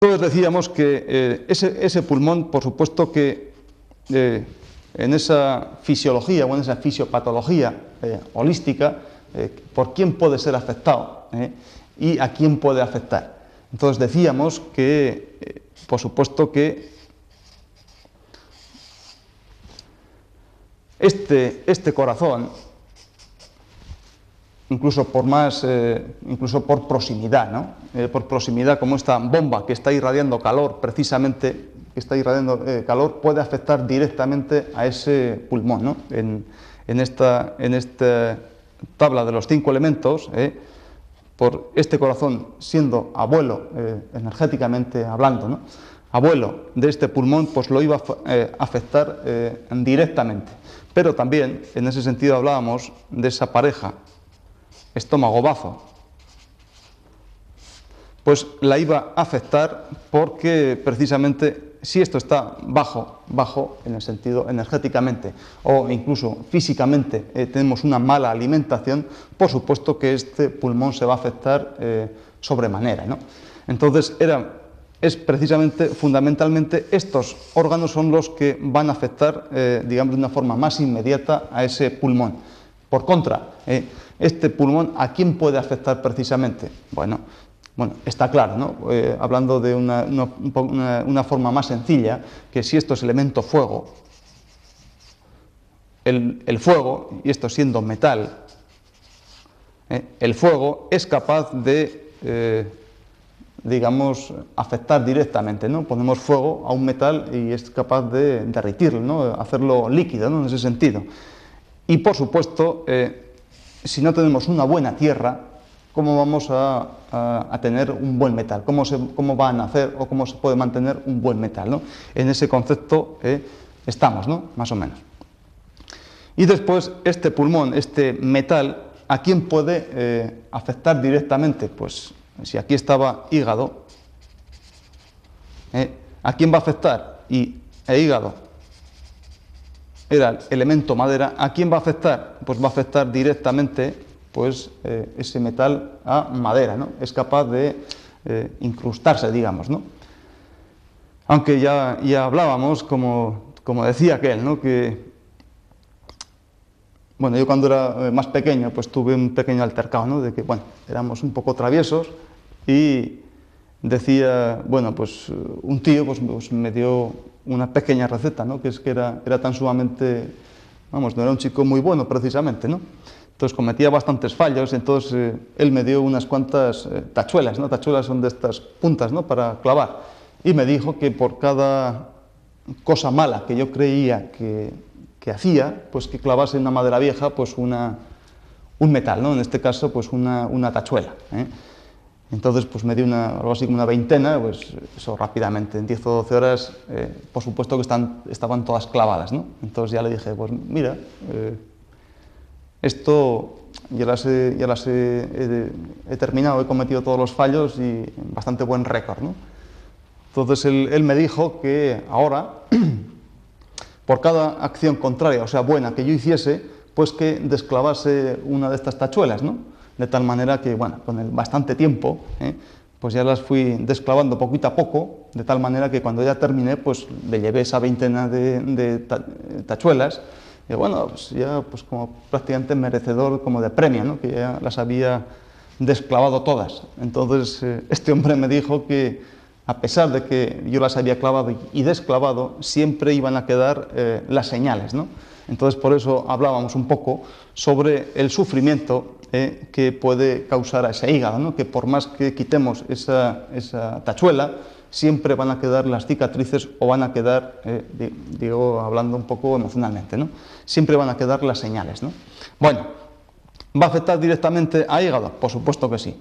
Entonces decíamos que ese pulmón, por supuesto que en esa fisiología o en esa fisiopatología holística, por quién puede ser afectado y a quién puede afectar. Entonces decíamos que, por supuesto que este corazón, incluso por proximidad, ¿no? Por proximidad, como esta bomba que está irradiando calor, precisamente, que está irradiando calor, puede afectar directamente a ese pulmón, ¿no? En esta tabla de los 5 elementos, por este corazón siendo abuelo, energéticamente hablando, ¿no? Abuelo de este pulmón, pues lo iba a afectar directamente. Pero también, en ese sentido, hablábamos de esa pareja estómago-bazo, pues la iba a afectar porque precisamente si esto está bajo en el sentido energéticamente o incluso físicamente tenemos una mala alimentación, por supuesto que este pulmón se va a afectar sobremanera, ¿no? Entonces es precisamente, fundamentalmente, estos órganos son los que van a afectar, digamos, de una forma más inmediata a ese pulmón. Por contra, este pulmón, ¿a quién puede afectar precisamente? Bueno, está claro, ¿no? Hablando de una forma más sencilla, que si esto es elemento fuego, el fuego, y esto siendo metal, el fuego es capaz de, digamos, afectar directamente, ¿no? Ponemos fuego a un metal y es capaz de derretirlo, ¿no? Hacerlo líquido, ¿no? En ese sentido. Y por supuesto, si no tenemos una buena tierra, ¿cómo vamos a tener un buen metal? ¿Cómo va a nacer o cómo se puede mantener un buen metal, ¿no? En ese concepto estamos, ¿no? Más o menos. Y después, este pulmón, este metal, ¿a quién puede afectar directamente? Pues si aquí estaba hígado, ¿a quién va a afectar? Hígado era el elemento madera, ¿a quién va a afectar? Pues va a afectar directamente, pues, ese metal a madera, ¿no? Es capaz de incrustarse, digamos, ¿no? Aunque ya hablábamos, como decía aquel, ¿no? Que, bueno, yo cuando era más pequeño, pues tuve un pequeño altercado, ¿no? De que, bueno, éramos un poco traviesos y decía, bueno, pues un tío pues me dio una pequeña receta, ¿no? Que era tan sumamente, vamos, no era un chico muy bueno precisamente, ¿no? Entonces cometía bastantes fallos, entonces él me dio unas cuantas tachuelas, ¿no? Tachuelas son de estas puntas, ¿no? Para clavar. Y me dijo que por cada cosa mala que yo creía que hacía, pues que clavase en una madera vieja, pues un metal, ¿no? En este caso, pues una tachuela, Entonces, pues me dio algo así como una veintena, pues eso rápidamente, en 10 o 12 horas, por supuesto que estaban todas clavadas, ¿no? Entonces ya le dije, pues mira, esto ya las he terminado, he cometido todos los fallos y bastante buen récord, ¿no? Entonces él me dijo que ahora, por cada acción contraria, o sea, buena, que yo hiciese, pues que desclavase una de estas tachuelas, ¿no? De tal manera que, bueno, con bastante tiempo, pues ya las fui desclavando poquito a poco, de tal manera que cuando ya terminé, pues le llevé esa veintena de tachuelas, y bueno, pues ya pues como prácticamente merecedor como de premio, ¿no? Que ya las había desclavado todas. Entonces este hombre me dijo que a pesar de que yo las había clavado y desclavado, siempre iban a quedar las señales, ¿no? Entonces por eso hablábamos un poco sobre el sufrimiento que puede causar a ese hígado, ¿no? Que por más que quitemos esa tachuela, siempre van a quedar las cicatrices o van a quedar, digo, hablando un poco emocionalmente, ¿no? Siempre van a quedar las señales, ¿no? Bueno, ¿va a afectar directamente a hígado? Por supuesto que sí.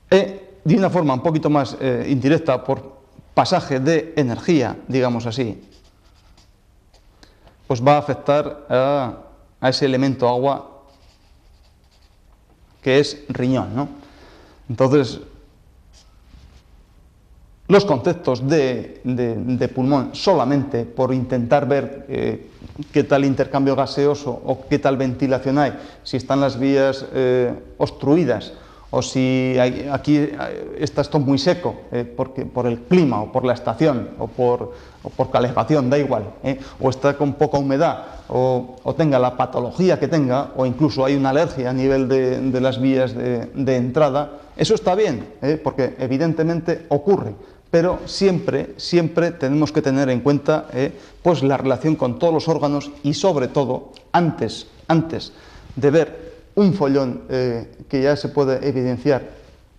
De una forma un poquito más indirecta, por pasaje de energía, digamos así, pues va a afectar a ese elemento agua que es riñón, ¿no? Entonces, los conceptos de pulmón, solamente por intentar ver qué tal intercambio gaseoso o qué tal ventilación hay, si están las vías obstruidas o si aquí está esto muy seco, porque, por el clima, o por la estación, o por calefacción, da igual, o está con poca humedad, o tenga la patología que tenga, o incluso hay una alergia a nivel de las vías de entrada, eso está bien, porque evidentemente ocurre, pero siempre tenemos que tener en cuenta pues la relación con todos los órganos y sobre todo, antes de ver un follón que ya se puede evidenciar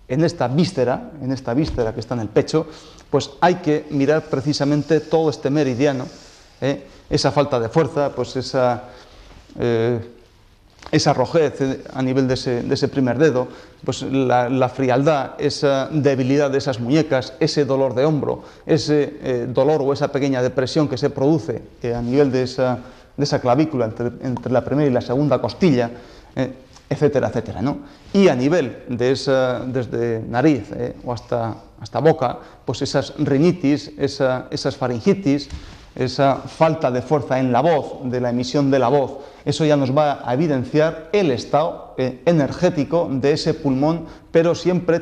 en esta víscera que está en el pecho, pues hay que mirar precisamente todo este meridiano, esa falta de fuerza, pues esa rojez a nivel de ese primer dedo, pues la frialdad, esa debilidad de esas muñecas, ese dolor de hombro, ese dolor o esa pequeña depresión que se produce a nivel de esa clavícula entre la primera y la segunda costilla, etcétera, etcétera, ¿no? Y a nivel de desde nariz o hasta boca, pues esas rinitis, esas faringitis, esa falta de fuerza en la voz, de la emisión de la voz, eso ya nos va a evidenciar el estado energético de ese pulmón, pero siempre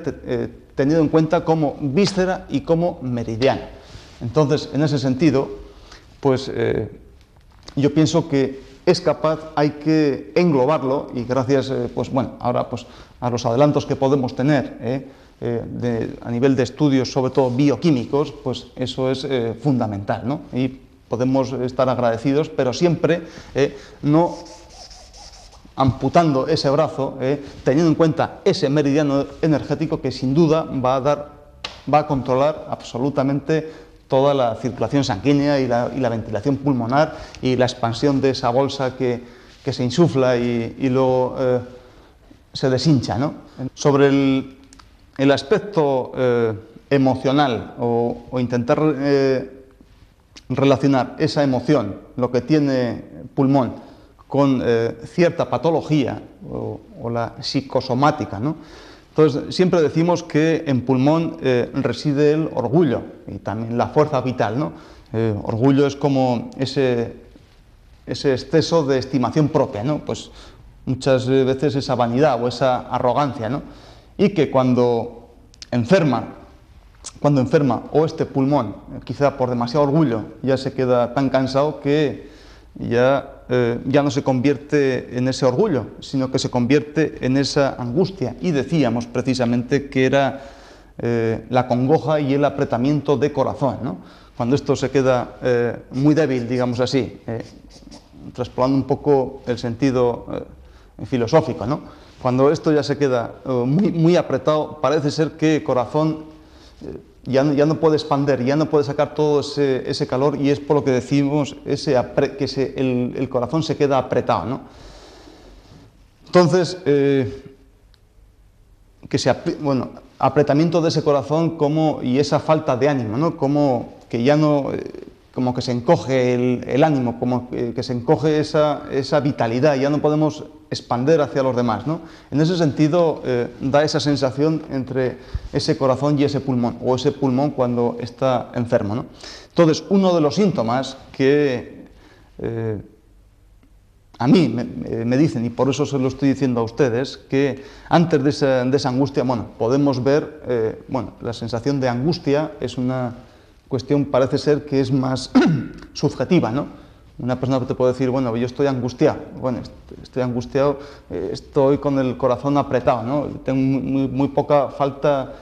tenido en cuenta como víscera y como meridiano. Entonces, en ese sentido, pues yo pienso que es capaz, hay que englobarlo, y gracias, pues bueno, ahora pues a los adelantos que podemos tener a nivel de estudios, sobre todo bioquímicos, pues eso es fundamental, ¿no? Y podemos estar agradecidos, pero siempre no amputando ese brazo, teniendo en cuenta ese meridiano energético que sin duda va a controlar absolutamente toda la circulación sanguínea y la ventilación pulmonar y la expansión de esa bolsa que se insufla y luego se deshincha, ¿no? Sobre el aspecto emocional o intentar relacionar esa emoción, lo que tiene pulmón, con cierta patología o la psicosomática, ¿no? Entonces, siempre decimos que en pulmón reside el orgullo y también la fuerza vital, ¿no? Orgullo es como ese exceso de estimación propia, ¿no? Pues muchas veces esa vanidad o esa arrogancia, ¿no? Y que cuando enferma o este pulmón, quizá por demasiado orgullo, ya se queda tan cansado que ya no se convierte en ese orgullo, sino que se convierte en esa angustia. Y decíamos precisamente que era la congoja y el apretamiento de corazón, ¿no? Cuando esto se queda muy débil, digamos así, traspolando un poco el sentido filosófico, ¿no? Cuando esto ya se queda muy apretado, parece ser que el corazón ya no puede expander, ya no puede sacar todo ese calor, y es por lo que decimos que el corazón se queda apretado, ¿no? Entonces, apretamiento de ese corazón y esa falta de ánimo, ¿no? Como que se encoge el ánimo, como que se encoge esa vitalidad, ya no podemos expander hacia los demás, ¿no? En ese sentido, da esa sensación entre ese corazón y ese pulmón, o ese pulmón cuando está enfermo, ¿no? Entonces, uno de los síntomas que a mí me dicen, y por eso se lo estoy diciendo a ustedes, que antes de esa angustia, bueno, podemos ver, la sensación de angustia es una cuestión, parece ser que es más subjetiva, ¿no? Una persona te puede decir, bueno, yo estoy angustiado, estoy angustiado, estoy con el corazón apretado, ¿no? Tengo muy poca falta,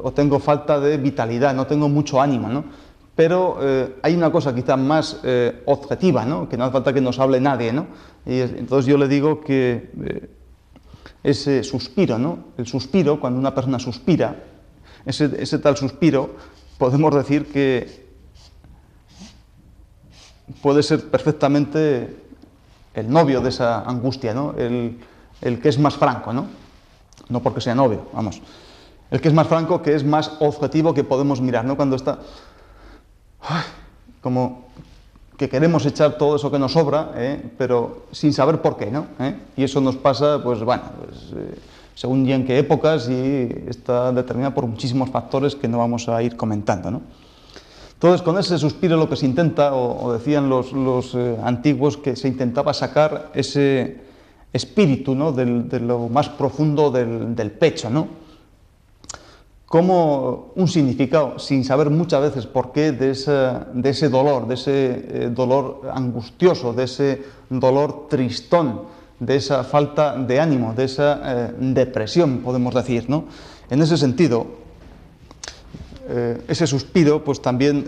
o tengo falta de vitalidad, no tengo mucho ánimo, ¿no? Pero hay una cosa quizá más objetiva, ¿no? Que no hace falta que nos hable nadie, ¿no? Y entonces yo le digo que ese suspiro, ¿no? El suspiro, cuando una persona suspira, ese tal suspiro, podemos decir que puede ser perfectamente el novio de esa angustia, ¿no? El que es más franco, ¿no? No porque sea novio, vamos. El que es más franco, que es más objetivo, que podemos mirar, ¿no? Cuando está como que queremos echar todo eso que nos sobra, pero sin saber por qué, ¿no? Y eso nos pasa, pues según y en qué épocas, y está determinado por muchísimos factores que no vamos a ir comentando, ¿no? Entonces, con ese suspiro lo que se intenta, o decían los antiguos, que se intentaba sacar ese espíritu, ¿no? De lo más profundo del pecho, ¿no? Como un significado, sin saber muchas veces por qué, de ese dolor angustioso, de ese dolor tristón, de esa falta de ánimo, de esa depresión, podemos decir, ¿no? En ese sentido, ese suspiro, pues también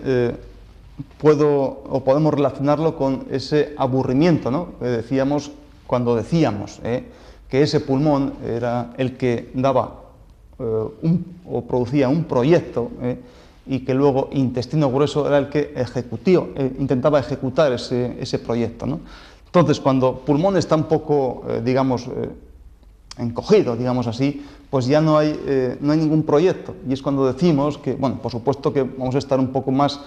podemos relacionarlo con ese aburrimiento, ¿no? Que decíamos cuando decíamos que ese pulmón era el que daba o producía un proyecto y que luego intestino grueso era el que intentaba ejecutar ese proyecto, ¿no? Entonces, cuando pulmón está un poco, digamos, encogido, digamos así, pues ya no hay ningún proyecto. Y es cuando decimos que, bueno, por supuesto que vamos a estar un poco más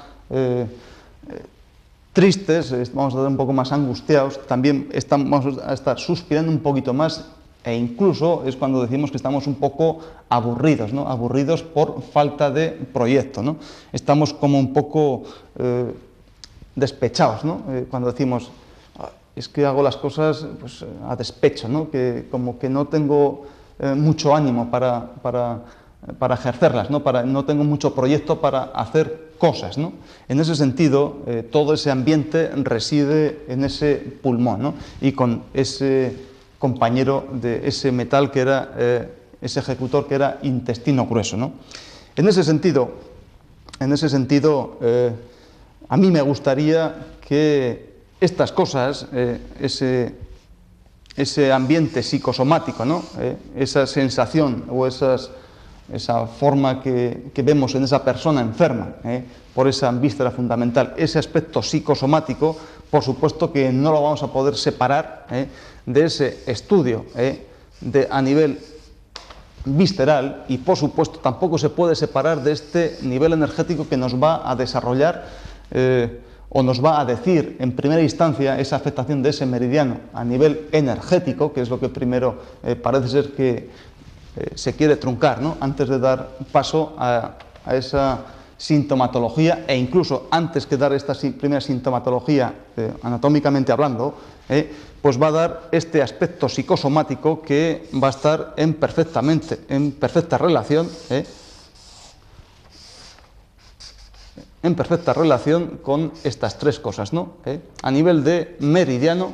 tristes, vamos a estar un poco más angustiados, también vamos a estar suspirando un poquito más, e incluso es cuando decimos que estamos un poco aburridos, ¿no? Aburridos por falta de proyecto, ¿no? Estamos como un poco despechados, ¿no? Cuando decimos, es que hago las cosas pues, a despecho, ¿no? Que como que no tengo mucho ánimo para ejercerlas, ¿no? No tengo mucho proyecto para hacer cosas, ¿no? En ese sentido, todo ese ambiente reside en ese pulmón, ¿no? Y con ese compañero de ese metal que era ese ejecutor que era intestino grueso, ¿no? En ese sentido, a mí me gustaría que estas cosas, ese ambiente psicosomático, ¿no? Esa sensación o esa forma que vemos en esa persona enferma, por esa víscera fundamental, ese aspecto psicosomático, por supuesto que no lo vamos a poder separar de ese estudio a nivel visceral, y por supuesto tampoco se puede separar de este nivel energético que nos va a desarrollar o nos va a decir en primera instancia esa afectación de ese meridiano a nivel energético, que es lo que primero parece ser que se quiere truncar, ¿no? Antes de dar paso a esa sintomatología, e incluso antes que dar esta primera sintomatología anatómicamente hablando, pues va a dar este aspecto psicosomático que va a estar en perfecta relación con estas tres cosas, ¿no? A nivel de meridiano,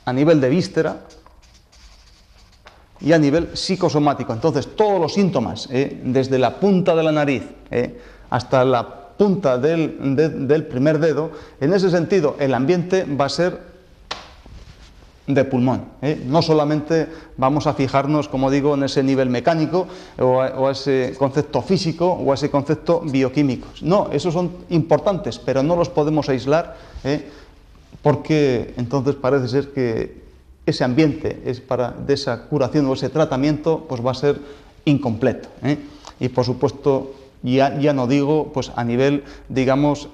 a nivel de víscera y a nivel psicosomático. Entonces, todos los síntomas, desde la punta de la nariz hasta la punta del primer dedo, en ese sentido, el ambiente va a ser de pulmón. No solamente vamos a fijarnos, como digo, en ese nivel mecánico o a ese concepto físico o a ese concepto bioquímico. No, esos son importantes, pero no los podemos aislar porque entonces parece ser que ese ambiente de esa curación o ese tratamiento pues va a ser incompleto. Y por supuesto, ya no digo pues a nivel, digamos,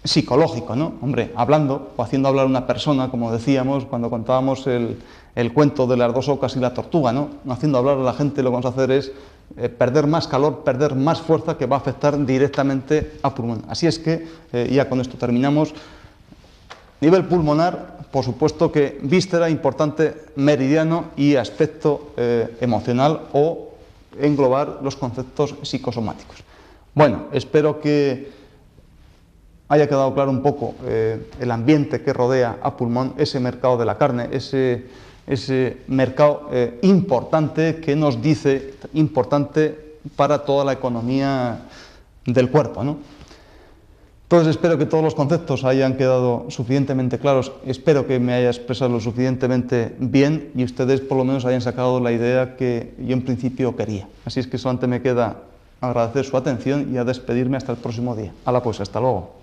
psicológico, ¿no? Hombre, hablando o haciendo hablar a una persona, como decíamos cuando contábamos el cuento de las dos ocas y la tortuga, ¿no? Haciendo hablar a la gente, lo que vamos a hacer es perder más calor, perder más fuerza, que va a afectar directamente a pulmón. Así es que, ya con esto terminamos. Nivel pulmonar, por supuesto que víscera, importante, meridiano y aspecto emocional o englobar los conceptos psicosomáticos. Bueno, espero que haya quedado claro un poco el ambiente que rodea a pulmón, ese mercado de la carne, ese mercado importante que nos dice, importante para toda la economía del cuerpo, ¿no? Entonces espero que todos los conceptos hayan quedado suficientemente claros, espero que me haya expresado lo suficientemente bien y ustedes por lo menos hayan sacado la idea que yo en principio quería. Así es que solamente me queda agradecer su atención y a despedirme hasta el próximo día. Hala pues, hasta luego.